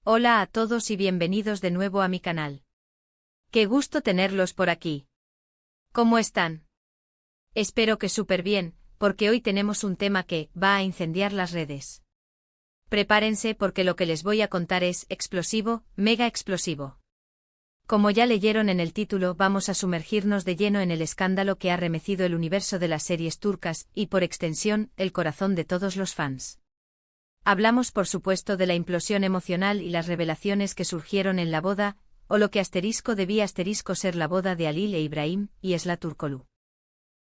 Hola a todos y bienvenidos de nuevo a mi canal. Qué gusto tenerlos por aquí. ¿Cómo están? Espero que súper bien, porque hoy tenemos un tema que va a incendiar las redes. Prepárense porque lo que les voy a contar es explosivo, mega explosivo. Como ya leyeron en el título, vamos a sumergirnos de lleno en el escándalo que ha remecido el universo de las series turcas y, por extensión, el corazón de todos los fans. Hablamos por supuesto de la implosión emocional y las revelaciones que surgieron en la boda, o lo que debía ser la boda de Halil e Ibrahim y Esra Turkoglu.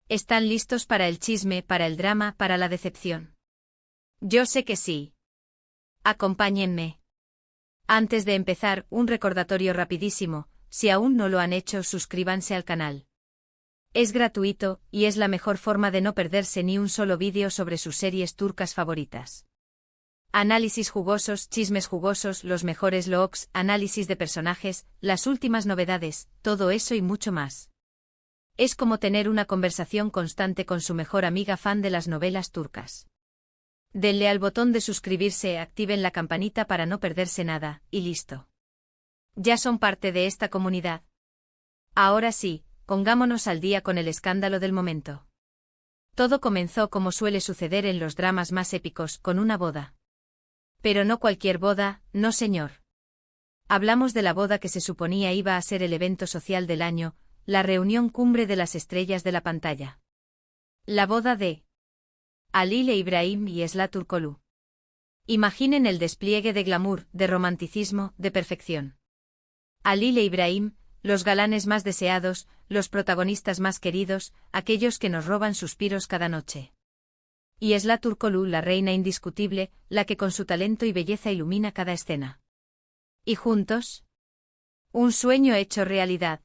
¿Están listos para el chisme, para el drama, para la decepción? Yo sé que sí. Acompáñenme. Antes de empezar, un recordatorio rapidísimo: si aún no lo han hecho, suscríbanse al canal. Es gratuito, y es la mejor forma de no perderse ni un solo vídeo sobre sus series turcas favoritas. Análisis jugosos, chismes jugosos, los mejores looks, análisis de personajes, las últimas novedades, todo eso y mucho más. Es como tener una conversación constante con su mejor amiga fan de las novelas turcas. Denle al botón de suscribirse, activen la campanita para no perderse nada, y listo. Ya son parte de esta comunidad. Ahora sí, pongámonos al día con el escándalo del momento. Todo comenzó como suele suceder en los dramas más épicos, con una boda. Pero no cualquier boda, no señor. Hablamos de la boda que se suponía iba a ser el evento social del año, la reunión cumbre de las estrellas de la pantalla. La boda de Halil e Ibrahim y Esra Turkoglu. Imaginen el despliegue de glamour, de romanticismo, de perfección. Halil e Ibrahim, los galanes más deseados, los protagonistas más queridos, aquellos que nos roban suspiros cada noche. Y Esra Turkoglu, la reina indiscutible, la que con su talento y belleza ilumina cada escena. ¿Y juntos? Un sueño hecho realidad.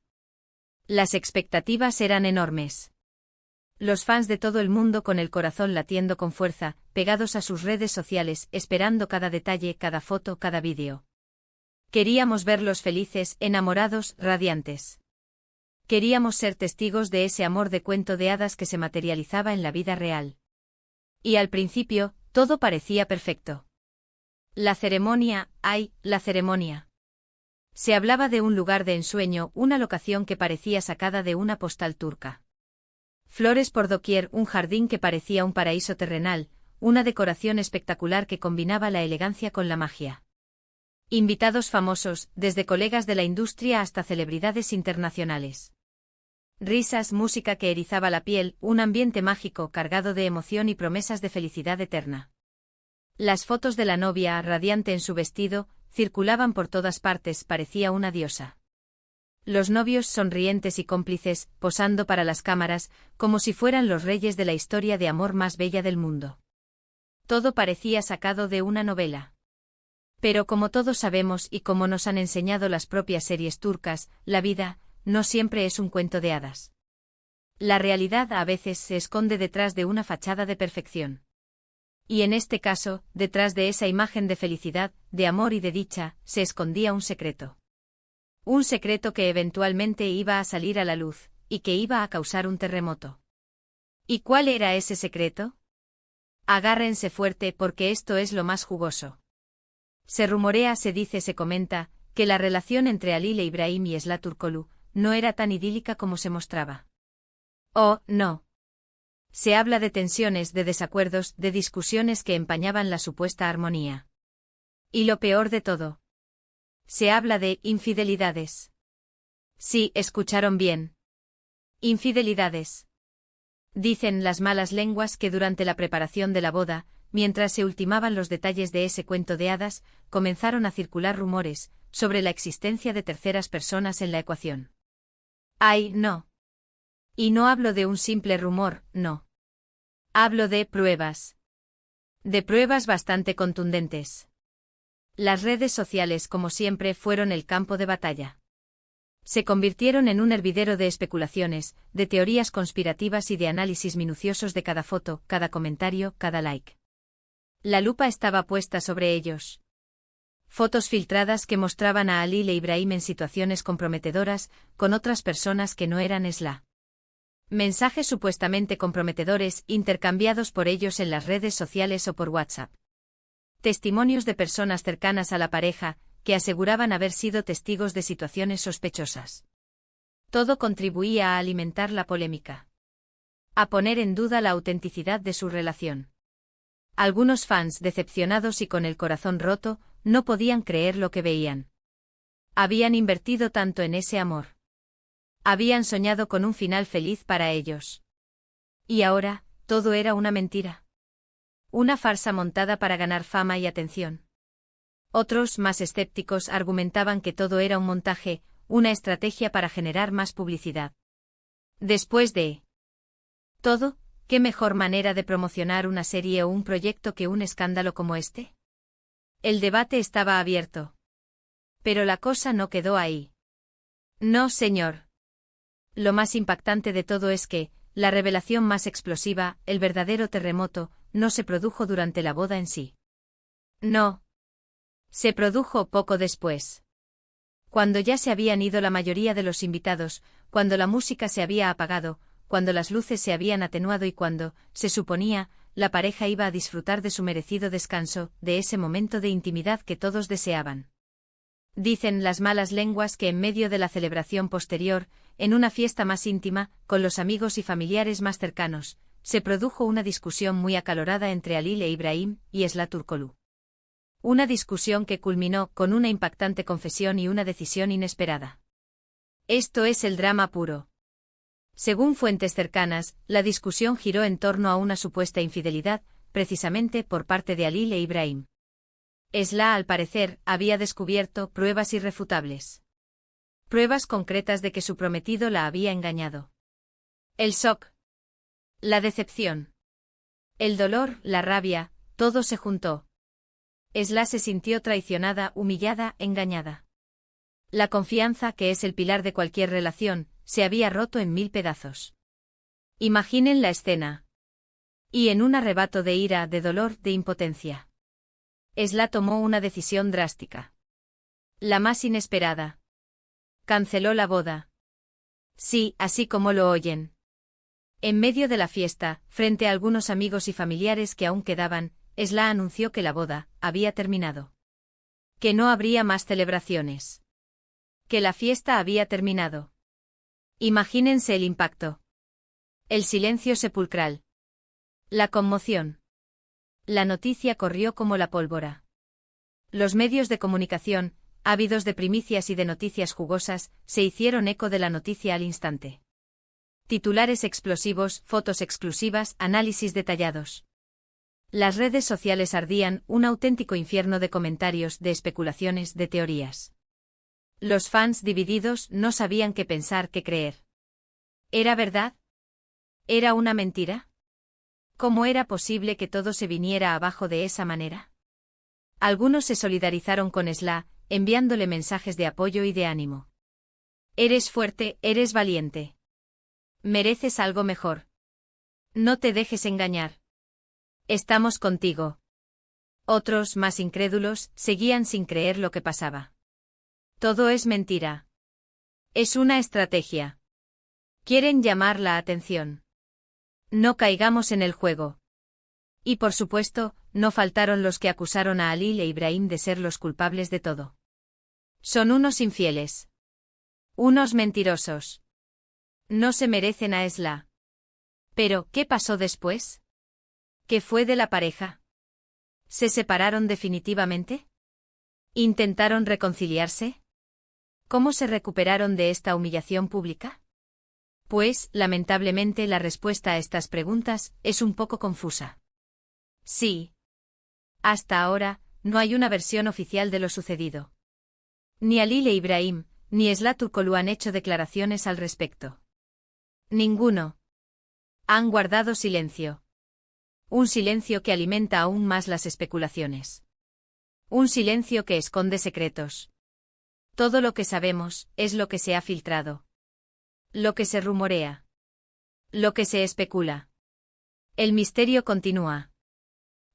Las expectativas eran enormes. Los fans de todo el mundo con el corazón latiendo con fuerza, pegados a sus redes sociales, esperando cada detalle, cada foto, cada vídeo. Queríamos verlos felices, enamorados, radiantes. Queríamos ser testigos de ese amor de cuento de hadas que se materializaba en la vida real. Y al principio, todo parecía perfecto. La ceremonia, ¡ay, la ceremonia! Se hablaba de un lugar de ensueño, una locación que parecía sacada de una postal turca. Flores por doquier, un jardín que parecía un paraíso terrenal, una decoración espectacular que combinaba la elegancia con la magia. Invitados famosos, desde colegas de la industria hasta celebridades internacionales. Risas, música que erizaba la piel, un ambiente mágico cargado de emoción y promesas de felicidad eterna. Las fotos de la novia, radiante en su vestido, circulaban por todas partes, parecía una diosa. Los novios sonrientes y cómplices, posando para las cámaras, como si fueran los reyes de la historia de amor más bella del mundo. Todo parecía sacado de una novela. Pero como todos sabemos y como nos han enseñado las propias series turcas, la vida no siempre es un cuento de hadas. La realidad a veces se esconde detrás de una fachada de perfección. Y en este caso, detrás de esa imagen de felicidad, de amor y de dicha, se escondía un secreto. Un secreto que eventualmente iba a salir a la luz, y que iba a causar un terremoto. ¿Y cuál era ese secreto? Agárrense fuerte porque esto es lo más jugoso. Se rumorea, se dice, se comenta, que la relación entre Halil e Ibrahim y Esra Turkoglu no era tan idílica como se mostraba. Oh, no. Se habla de tensiones, de desacuerdos, de discusiones que empañaban la supuesta armonía. Y lo peor de todo. Se habla de infidelidades. Sí, escucharon bien. Infidelidades. Dicen las malas lenguas que durante la preparación de la boda, mientras se ultimaban los detalles de ese cuento de hadas, comenzaron a circular rumores sobre la existencia de terceras personas en la ecuación. ¡Ay, no! Y no hablo de un simple rumor, no. Hablo de pruebas. De pruebas bastante contundentes. Las redes sociales, como siempre, fueron el campo de batalla. Se convirtieron en un hervidero de especulaciones, de teorías conspirativas y de análisis minuciosos de cada foto, cada comentario, cada like. La lupa estaba puesta sobre ellos. Fotos filtradas que mostraban a Halil e Ibrahim en situaciones comprometedoras, con otras personas que no eran Esra. Mensajes supuestamente comprometedores intercambiados por ellos en las redes sociales o por WhatsApp. Testimonios de personas cercanas a la pareja, que aseguraban haber sido testigos de situaciones sospechosas. Todo contribuía a alimentar la polémica, a poner en duda la autenticidad de su relación. Algunos fans, decepcionados y con el corazón roto, no podían creer lo que veían. Habían invertido tanto en ese amor. Habían soñado con un final feliz para ellos. Y ahora, todo era una mentira. Una farsa montada para ganar fama y atención. Otros, más escépticos, argumentaban que todo era un montaje, una estrategia para generar más publicidad. Después de todo, ¿qué mejor manera de promocionar una serie o un proyecto que un escándalo como este? El debate estaba abierto. Pero la cosa no quedó ahí. No, señor. Lo más impactante de todo es que, la revelación más explosiva, el verdadero terremoto, no se produjo durante la boda en sí. No. Se produjo poco después. Cuando ya se habían ido la mayoría de los invitados, cuando la música se había apagado, cuando las luces se habían atenuado y cuando, se suponía, la pareja iba a disfrutar de su merecido descanso, de ese momento de intimidad que todos deseaban. Dicen las malas lenguas que en medio de la celebración posterior, en una fiesta más íntima, con los amigos y familiares más cercanos, se produjo una discusión muy acalorada entre Halil e Ibrahim y Esla Turkoglu. Una discusión que culminó con una impactante confesión y una decisión inesperada. Esto es el drama puro. Según fuentes cercanas, la discusión giró en torno a una supuesta infidelidad, precisamente por parte de Halil e Ibrahim. Esla, al parecer, había descubierto pruebas irrefutables. Pruebas concretas de que su prometido la había engañado. El shock. La decepción. El dolor, la rabia, todo se juntó. Esla se sintió traicionada, humillada, engañada. La confianza, que es el pilar de cualquier relación, se había roto en 1000 pedazos. Imaginen la escena. Y en un arrebato de ira, de dolor, de impotencia, Esla tomó una decisión drástica. La más inesperada. Canceló la boda. Sí, así como lo oyen. En medio de la fiesta, frente a algunos amigos y familiares que aún quedaban, Esla anunció que la boda había terminado. Que no habría más celebraciones. Que la fiesta había terminado. Imagínense el impacto. El silencio sepulcral. La conmoción. La noticia corrió como la pólvora. Los medios de comunicación, ávidos de primicias y de noticias jugosas, se hicieron eco de la noticia al instante. Titulares explosivos, fotos exclusivas, análisis detallados. Las redes sociales ardían, un auténtico infierno de comentarios, de especulaciones, de teorías. Los fans divididos no sabían qué pensar, qué creer. ¿Era verdad? ¿Era una mentira? ¿Cómo era posible que todo se viniera abajo de esa manera? Algunos se solidarizaron con Esla, enviándole mensajes de apoyo y de ánimo. Eres fuerte, eres valiente. Mereces algo mejor. No te dejes engañar. Estamos contigo. Otros, más incrédulos, seguían sin creer lo que pasaba. Todo es mentira. Es una estrategia. Quieren llamar la atención. No caigamos en el juego. Y por supuesto, no faltaron los que acusaron a Halil e Ibrahim de ser los culpables de todo. Son unos infieles. Unos mentirosos. No se merecen a Esla. Pero, ¿qué pasó después? ¿Qué fue de la pareja? ¿Se separaron definitivamente? ¿Intentaron reconciliarse? ¿Cómo se recuperaron de esta humillación pública? Pues, lamentablemente, la respuesta a estas preguntas es un poco confusa. Sí. Hasta ahora, no hay una versión oficial de lo sucedido. Ni Halil e Ibrahim, ni Esla Turkoglu han hecho declaraciones al respecto. Ninguno. Han guardado silencio. Un silencio que alimenta aún más las especulaciones. Un silencio que esconde secretos. Todo lo que sabemos es lo que se ha filtrado. Lo que se rumorea. Lo que se especula. El misterio continúa.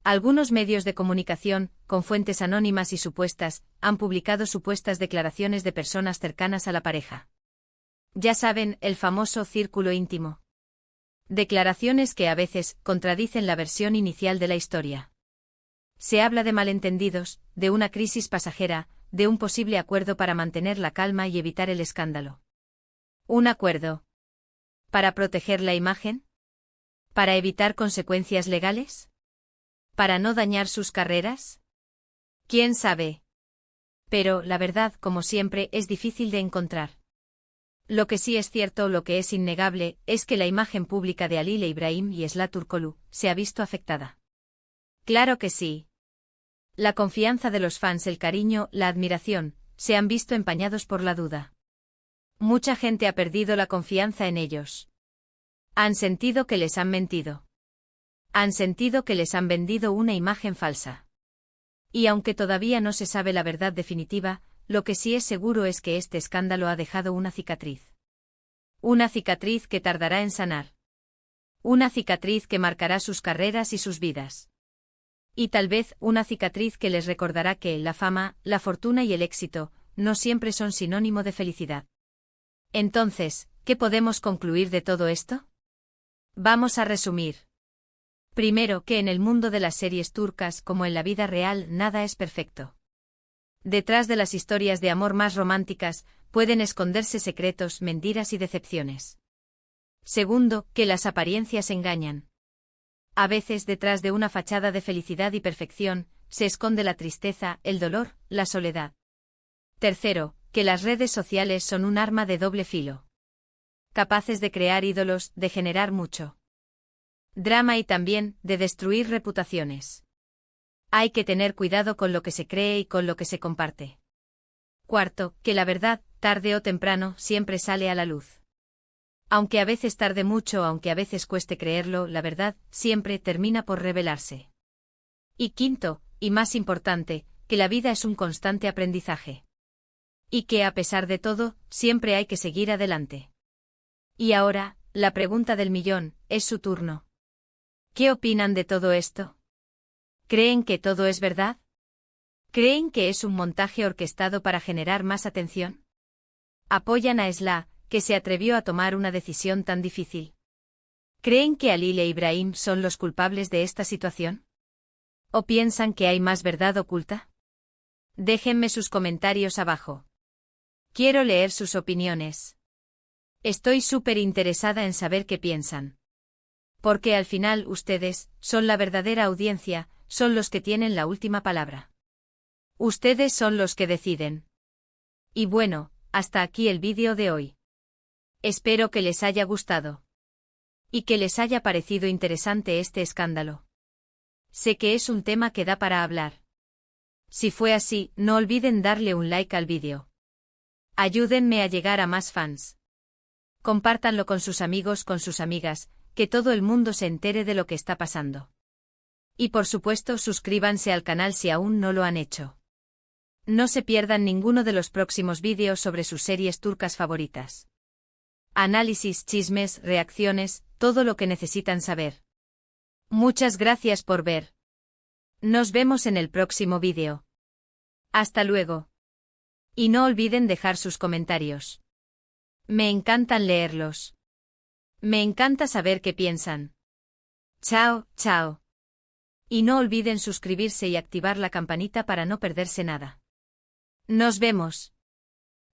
Algunos medios de comunicación, con fuentes anónimas y supuestas, han publicado supuestas declaraciones de personas cercanas a la pareja. Ya saben, el famoso círculo íntimo. Declaraciones que a veces contradicen la versión inicial de la historia. Se habla de malentendidos, de una crisis pasajera, de un posible acuerdo para mantener la calma y evitar el escándalo. ¿Un acuerdo? ¿Para proteger la imagen? ¿Para evitar consecuencias legales? ¿Para no dañar sus carreras? ¿Quién sabe? Pero, la verdad, como siempre, es difícil de encontrar. Lo que sí es cierto, lo que es innegable, es que la imagen pública de Halil Ibrahim y Esla Turkoglu se ha visto afectada. Claro que sí. La confianza de los fans, el cariño, la admiración, se han visto empañados por la duda. Mucha gente ha perdido la confianza en ellos. Han sentido que les han mentido. Han sentido que les han vendido una imagen falsa. Y aunque todavía no se sabe la verdad definitiva, lo que sí es seguro es que este escándalo ha dejado una cicatriz. Una cicatriz que tardará en sanar. Una cicatriz que marcará sus carreras y sus vidas. Y tal vez una cicatriz que les recordará que la fama, la fortuna y el éxito no siempre son sinónimo de felicidad. Entonces, ¿qué podemos concluir de todo esto? Vamos a resumir. Primero, que en el mundo de las series turcas, como en la vida real, nada es perfecto. Detrás de las historias de amor más románticas, pueden esconderse secretos, mentiras y decepciones. Segundo, que las apariencias engañan. A veces detrás de una fachada de felicidad y perfección, se esconde la tristeza, el dolor, la soledad. Tercero, que las redes sociales son un arma de doble filo. Capaces de crear ídolos, de generar mucho drama y también de destruir reputaciones. Hay que tener cuidado con lo que se cree y con lo que se comparte. Cuarto, que la verdad, tarde o temprano, siempre sale a la luz. Aunque a veces tarde mucho, aunque a veces cueste creerlo, la verdad siempre termina por revelarse. Y quinto, y más importante, que la vida es un constante aprendizaje. Y que a pesar de todo, siempre hay que seguir adelante. Y ahora, la pregunta del millón, es su turno. ¿Qué opinan de todo esto? ¿Creen que todo es verdad? ¿Creen que es un montaje orquestado para generar más atención? ¿Apoyan a Esla, que se atrevió a tomar una decisión tan difícil? ¿Creen que Halil e Ibrahim son los culpables de esta situación? ¿O piensan que hay más verdad oculta? Déjenme sus comentarios abajo. Quiero leer sus opiniones. Estoy súper interesada en saber qué piensan. Porque al final ustedes son la verdadera audiencia, son los que tienen la última palabra. Ustedes son los que deciden. Y bueno, hasta aquí el vídeo de hoy. Espero que les haya gustado. Y que les haya parecido interesante este escándalo. Sé que es un tema que da para hablar. Si fue así, no olviden darle un like al vídeo. Ayúdenme a llegar a más fans. Compártanlo con sus amigos, con sus amigas, que todo el mundo se entere de lo que está pasando. Y por supuesto, suscríbanse al canal si aún no lo han hecho. No se pierdan ninguno de los próximos vídeos sobre sus series turcas favoritas. Análisis, chismes, reacciones, todo lo que necesitan saber. Muchas gracias por ver. Nos vemos en el próximo vídeo. Hasta luego. Y no olviden dejar sus comentarios. Me encantan leerlos. Me encanta saber qué piensan. Chao, chao. Y no olviden suscribirse y activar la campanita para no perderse nada. Nos vemos.